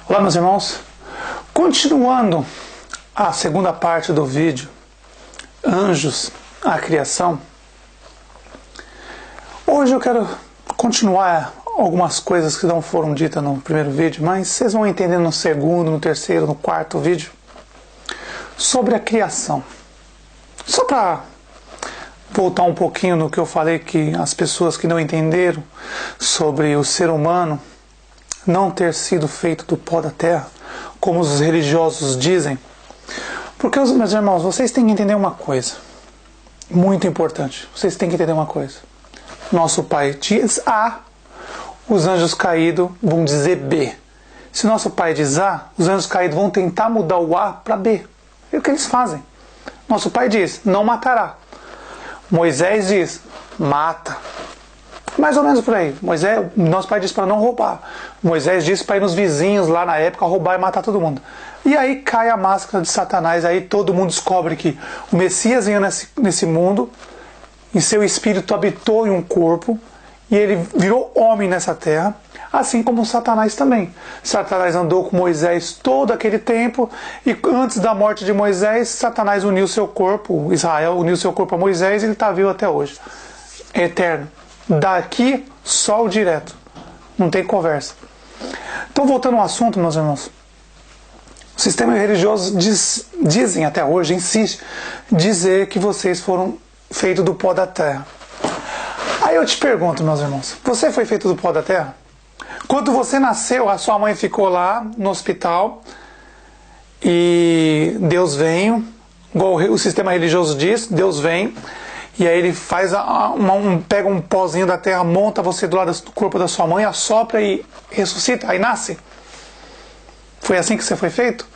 Olá, meus irmãos. Continuando a segunda parte do vídeo, Anjos, a Criação. Hoje eu quero continuar algumas coisas que não foram ditas no primeiro vídeo, mas vocês vão entender no segundo, no terceiro, no quarto vídeo, sobre a criação. Só para voltar um pouquinho no que eu falei, que as pessoas que não entenderam sobre o ser humano não ter sido feito do pó da terra, como os religiosos dizem. Porque, meus irmãos, vocês têm que entender uma coisa muito importante. Vocês têm que entender uma coisa. Nosso Pai diz A, os anjos caídos vão dizer B. Se nosso Pai diz A, os anjos caídos vão tentar mudar o A para B. É o que eles fazem. Nosso Pai diz, não matará. Moisés diz, mata. Mais ou menos por aí. Nosso Pai diz para não roubar. Moisés disse para ir nos vizinhos lá na época roubar e matar todo mundo. E aí cai a máscara de Satanás, aí todo mundo descobre que o Messias veio nesse mundo e seu espírito habitou em um corpo e ele virou homem nessa terra, assim como Satanás também. Satanás andou com Moisés todo aquele tempo e antes da morte de Moisés, Satanás uniu seu corpo, Israel uniu seu corpo a Moisés e ele está vivo até hoje. É eterno. Daqui, sol direto. Não tem conversa. Então, voltando ao assunto, meus irmãos. O sistema religioso dizem até hoje, insiste, dizer que vocês foram feitos do pó da terra. Aí eu te pergunto, meus irmãos, você foi feito do pó da terra? Quando você nasceu, a sua mãe ficou lá no hospital e Deus veio, igual o sistema religioso diz, Deus vem, e aí ele faz pega um pozinho da terra, monta você do lado do corpo da sua mãe, assopra e ressuscita, aí nasce. Foi assim que você foi feito?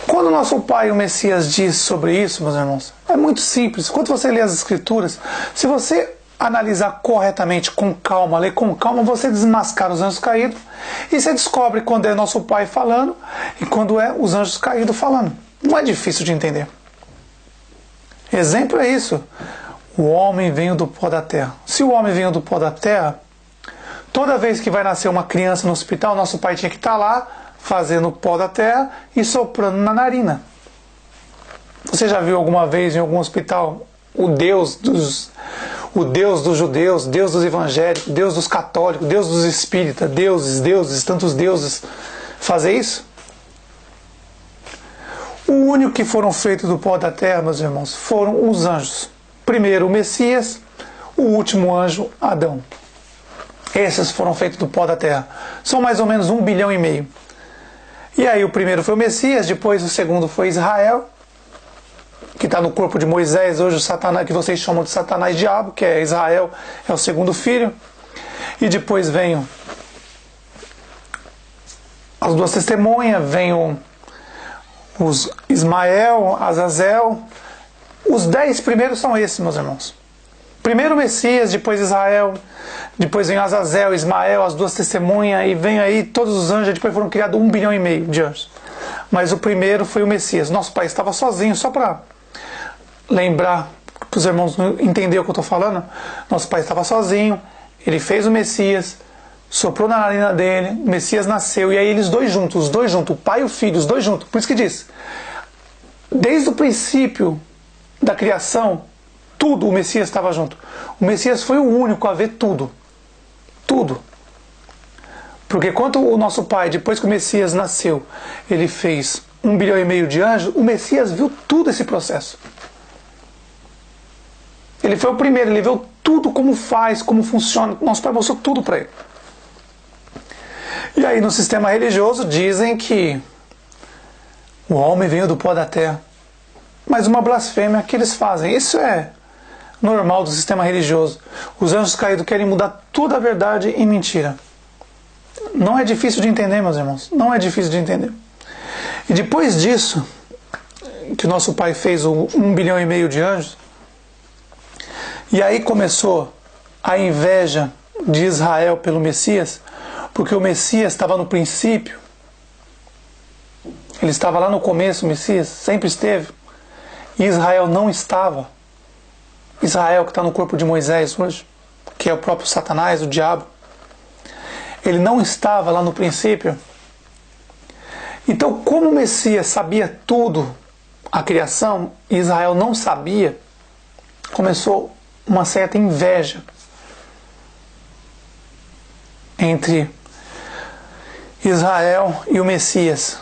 Quando o nosso Pai, o Messias, diz sobre isso, meus irmãos, é muito simples. Quando você lê as Escrituras, se você analisar corretamente, com calma, ler com calma, você desmascara os anjos caídos e você descobre quando é nosso Pai falando e quando é os anjos caídos falando. Não é difícil de entender. Exemplo é isso. O homem veio do pó da terra. Se o homem veio do pó da terra, toda vez que vai nascer uma criança no hospital, nosso Pai tinha que estar lá, fazendo o pó da terra e soprando na narina. Você já viu alguma vez em algum hospital o Deus dos judeus, Deus dos evangélicos, Deus dos católicos, Deus dos espíritas, tantos deuses, fazer isso? O único que foram feitos do pó da terra, meus irmãos, foram os anjos. Primeiro o Messias, o último anjo, Adão. Esses foram feitos do pó da terra. São mais ou menos 1,5 bilhão. E aí o primeiro foi o Messias, depois o segundo foi Israel, que está no corpo de Moisés, hoje o Satanás, que vocês chamam de Satanás diabo, que é Israel, é o segundo filho. E depois vem as duas testemunhas, vem os Ismael, Azazel. Os 10 primeiros são esses, meus irmãos. Primeiro o Messias, depois Israel, depois vem Azazel, Ismael, as duas testemunhas, e vem aí todos os anjos, depois foram criados 1,5 bilhão de anjos. Mas o primeiro foi o Messias. Nosso Pai estava sozinho, só para lembrar, para os irmãos entenderem o que eu estou falando. Nosso Pai estava sozinho, ele fez o Messias, soprou na narina dele, o Messias nasceu, e aí eles os dois juntos, o Pai e o Filho, os dois juntos. Por isso que diz, desde o princípio da criação, tudo, o Messias estava junto. O Messias foi o único a ver tudo. Tudo. Porque quando o nosso Pai, depois que o Messias nasceu, ele fez 1,5 bilhão de anjos, o Messias viu tudo esse processo. Ele foi o primeiro, ele viu tudo como faz, como funciona. Nosso Pai mostrou tudo para ele. E aí no sistema religioso dizem que o homem veio do pó da terra. Mas uma blasfêmia que eles fazem. Isso é normal do sistema religioso. Os anjos caídos querem mudar toda a verdade em mentira. Não é difícil de entender, meus irmãos. Não é difícil de entender. E depois disso, que o nosso Pai fez o 1,5 bilhão de anjos, e aí começou a inveja de Israel pelo Messias, porque o Messias estava no princípio, ele estava lá no começo, o Messias sempre esteve, e Israel não estava. Israel que está no corpo de Moisés hoje, que é o próprio Satanás, o diabo. ele não estava lá no princípio. Então, como o Messias sabia tudo, a criação, e Israel não sabia, começou uma certa inveja entre Israel e o Messias,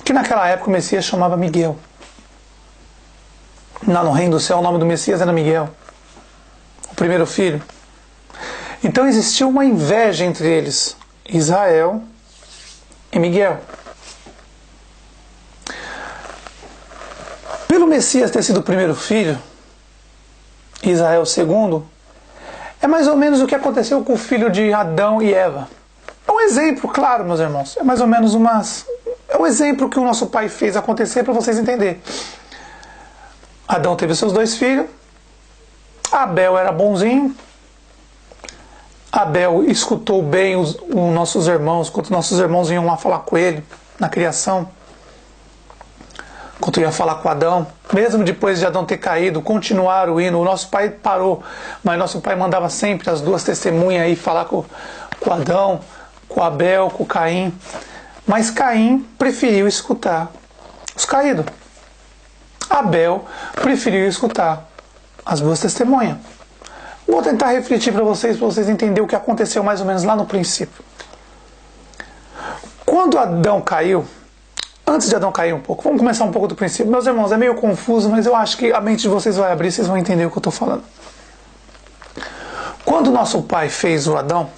que naquela época o Messias chamava Miguel. Lá no reino do céu o nome do Messias era Miguel, o primeiro filho. Então existiu uma inveja entre eles, Israel e Miguel. Pelo Messias ter sido o primeiro filho, Israel o segundo, é mais ou menos o que aconteceu com o filho de Adão e Eva. É um exemplo, claro, meus irmãos. É mais ou menos é um exemplo que o nosso pai fez acontecer para vocês entenderem. Adão teve seus 2 filhos. Abel era bonzinho. Abel escutou bem os nossos irmãos, quando nossos irmãos iam lá falar com ele na criação. Quando ia falar com Adão, mesmo depois de Adão ter caído, continuaram indo. O nosso pai parou, mas nosso pai mandava sempre as 2 testemunhas ir falar com Adão, com Abel, com Caim. Mas Caim preferiu escutar os caídos. Abel preferiu escutar as 2 testemunhas. Vou tentar refletir para vocês entenderem o que aconteceu mais ou menos lá no princípio. Quando Adão caiu, antes de Adão cair um pouco, vamos começar um pouco do princípio. Meus irmãos, é meio confuso, mas eu acho que a mente de vocês vai abrir, vocês vão entender o que eu estou falando. Quando nosso pai fez o Adão,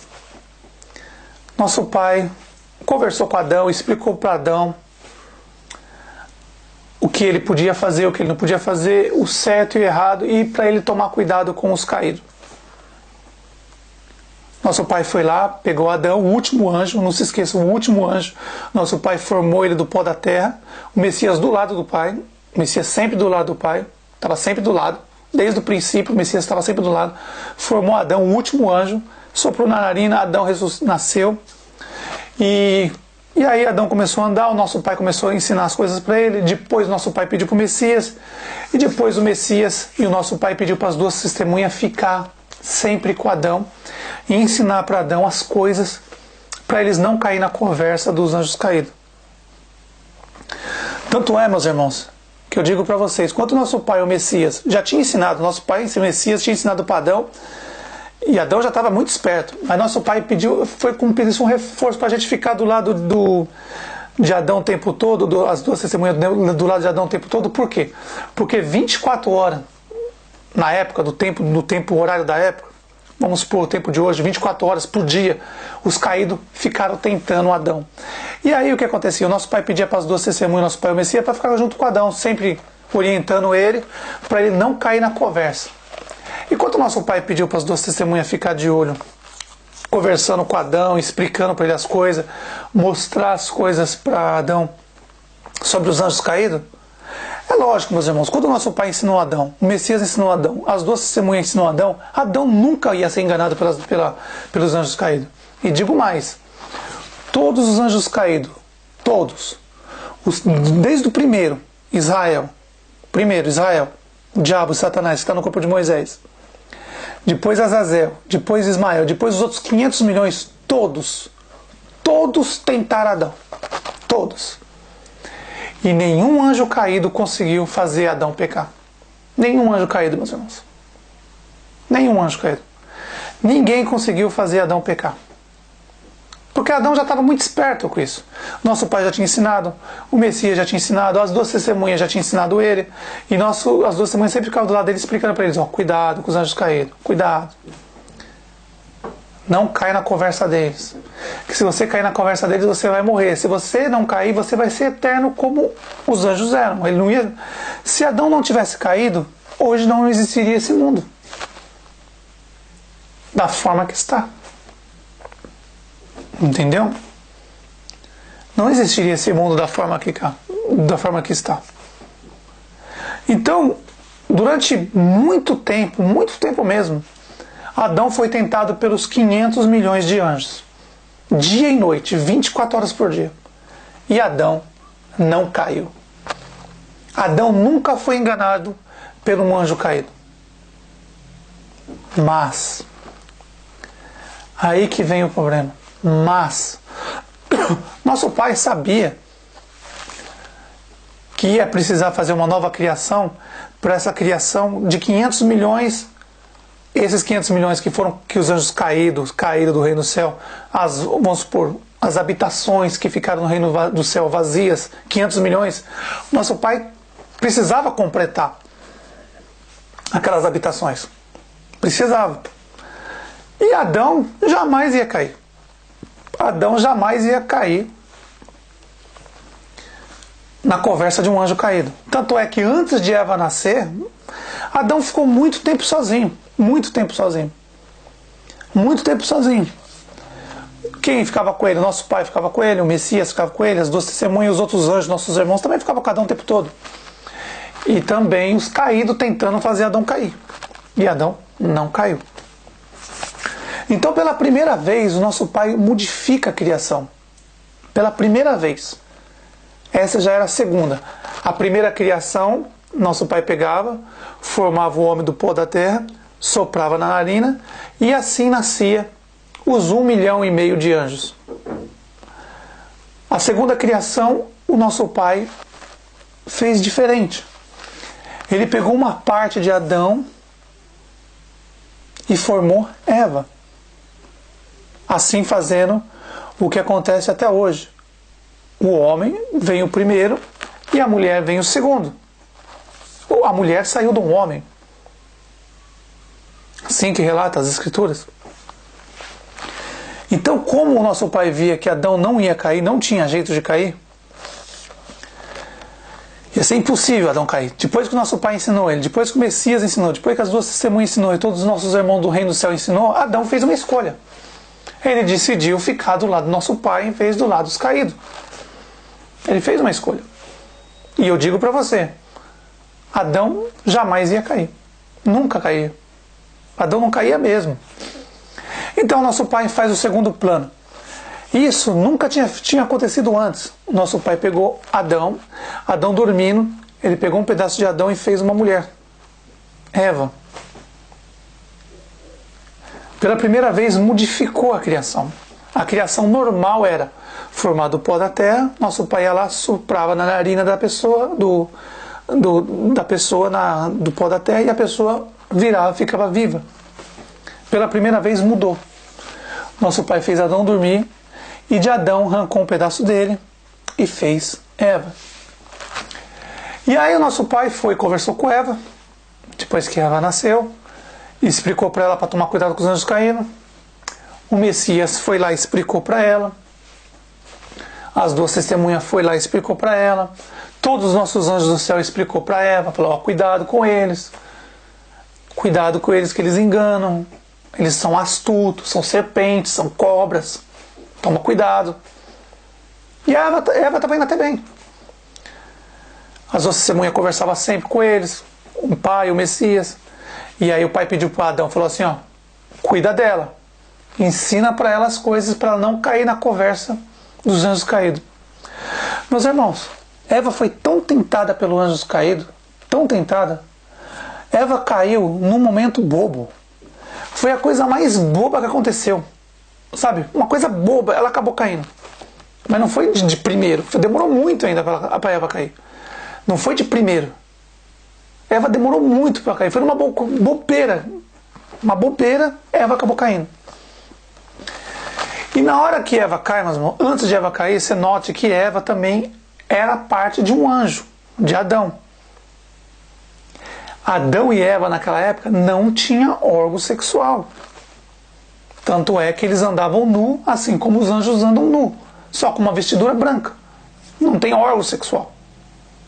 nosso pai conversou com Adão, explicou para Adão o que ele podia fazer, o que ele não podia fazer, o certo e o errado, e para ele tomar cuidado com os caídos. Nosso pai foi lá, pegou Adão, o último anjo, não se esqueça, o último anjo. Nosso pai formou ele do pó da terra, o Messias do lado do pai, o Messias sempre do lado do pai, estava sempre do lado, desde o princípio o Messias estava sempre do lado. Formou Adão, o último anjo, soprou na narina, Adão nasceu. E aí Adão começou a andar, o nosso pai começou a ensinar as coisas para ele, depois nosso pai pediu para o Messias, e depois o Messias e o nosso pai pediu para as 2 testemunhas ficar sempre com Adão e ensinar para Adão as coisas para eles não caírem na conversa dos anjos caídos. Tanto é, meus irmãos, que eu digo para vocês, quando nosso pai, o Messias, já tinha ensinado, nosso pai, o Messias, tinha ensinado para Adão, e Adão já estava muito esperto, mas nosso pai foi com um reforço para a gente ficar do lado de Adão o tempo todo, as 2 testemunhas do lado de Adão o tempo todo. Por quê? Porque 24 horas, na época, no tempo horário da época, vamos supor o tempo de hoje, 24 horas por dia, os caídos ficaram tentando Adão. E aí o que acontecia? O nosso pai pedia para as 2 testemunhas, nosso pai e o Messias, para ficar junto com Adão, sempre orientando ele, para ele não cair na conversa. E quando o nosso pai pediu para as 2 testemunhas ficar de olho, conversando com Adão, explicando para ele as coisas, mostrar as coisas para Adão sobre os anjos caídos, é lógico, meus irmãos, quando o nosso pai ensinou Adão, o Messias ensinou Adão, as 2 testemunhas ensinou Adão, Adão nunca ia ser enganado pelos anjos caídos. E digo mais, todos os anjos caídos, todos, desde o primeiro, Israel, o diabo, Satanás, que está no corpo de Moisés, depois Azazel, depois Ismael, depois os outros 500 milhões, todos tentaram Adão, todos. E nenhum anjo caído conseguiu fazer Adão pecar. Nenhum anjo caído, meus irmãos. Nenhum anjo caído. Ninguém conseguiu fazer Adão pecar. Porque Adão já estava muito esperto com isso. Nosso pai já tinha ensinado, o Messias já tinha ensinado, as 2 testemunhas já tinham ensinado ele, e as 2 testemunhas sempre ficavam do lado dele explicando para eles, cuidado com os anjos caídos, cuidado. Não cai na conversa deles. Porque se você cair na conversa deles, você vai morrer. Se você não cair, você vai ser eterno como os anjos eram. Ele não ia... Se Adão não tivesse caído, hoje não existiria esse mundo. Da forma que está. Entendeu? Não existiria esse mundo da forma que está. Então, durante muito tempo mesmo, Adão foi tentado pelos 500 milhões de anjos. Dia e noite, 24 horas por dia. E Adão não caiu. Adão nunca foi enganado por um anjo caído. Mas Aí que vem o problema. Mas nosso pai sabia que ia precisar fazer uma nova criação, para essa criação de 500 milhões, esses 500 milhões que os anjos caíram do reino do céu, vamos supor, as habitações que ficaram no reino do céu vazias, 500 milhões, nosso pai precisava completar aquelas habitações. Precisava. E Adão jamais ia cair. Adão jamais ia cair na conversa de um anjo caído. Tanto é que antes de Eva nascer, Adão ficou muito tempo sozinho. Muito tempo sozinho. Muito tempo sozinho. Quem ficava com ele? Nosso pai ficava com ele, o Messias ficava com ele, as duas testemunhas, os outros anjos, nossos irmãos, também ficavam com Adão o tempo todo. E também os caídos tentando fazer Adão cair. E Adão não caiu. Então, pela primeira vez, o nosso pai modifica a criação. Pela primeira vez. Essa já era a segunda. A primeira criação, nosso pai pegava, formava o homem do pó da terra, soprava na narina, e assim nascia os 1,5 milhão de anjos. A segunda criação, o nosso pai fez diferente. Ele pegou uma parte de Adão e formou Eva. Assim fazendo o que acontece até hoje. O homem vem o primeiro e a mulher vem o segundo. A mulher saiu de um homem. Assim que relata as Escrituras. Então, como o nosso pai via que Adão não ia cair, não tinha jeito de cair, ia ser impossível Adão cair. Depois que o nosso pai ensinou ele, depois que o Messias ensinou, depois que as duas testemunhas ensinou e todos os nossos irmãos do reino do céu ensinou, Adão fez uma escolha. Ele decidiu ficar do lado do nosso pai em vez do lado dos caídos. Ele fez uma escolha. E eu digo para você, Adão jamais ia cair. Nunca caía. Adão não caía mesmo. Então nosso pai faz o segundo plano. Isso nunca tinha acontecido antes. Nosso pai pegou Adão dormindo, ele pegou um pedaço de Adão e fez uma mulher, Eva. Pela primeira vez modificou a criação. A criação normal era formar do pó da terra, nosso pai ia lá, soprava na narina da pessoa, do pó da terra, e a pessoa virava, ficava viva. Pela primeira vez mudou. Nosso pai fez Adão dormir, e de Adão arrancou um pedaço dele e fez Eva. E aí o nosso pai conversou com Eva, depois que Eva nasceu, e explicou para ela para tomar cuidado com os anjos caídos. O Messias foi lá e explicou para ela. As duas testemunhas foi lá e explicou para ela. Todos os nossos anjos do céu explicou para Eva, falou, cuidado com eles. Cuidado com eles que eles enganam. Eles são astutos, são serpentes, são cobras. Toma cuidado. E a Eva estava indo até bem. As duas testemunhas conversavam sempre com eles, o pai, o Messias. E aí o pai pediu para Adão, falou assim, cuida dela. Ensina para ela as coisas para ela não cair na conversa dos anjos caídos. Meus irmãos, Eva foi tão tentada pelos anjos caídos, tão tentada. Eva caiu num momento bobo. Foi a coisa mais boba que aconteceu. Sabe? Uma coisa boba, ela acabou caindo. Mas não foi de primeiro. Demorou muito ainda para Eva cair. Não foi de primeiro. Eva demorou muito para cair. Foi uma bobeira. Uma bobeira, Eva acabou caindo. E na hora que Eva cai, meus irmãos, antes de Eva cair, você note que Eva também era parte de um anjo, de Adão. Adão e Eva naquela época não tinham órgão sexual. Tanto é que eles andavam nu, assim como os anjos andam nu, só com uma vestidura branca. Não tem órgão sexual.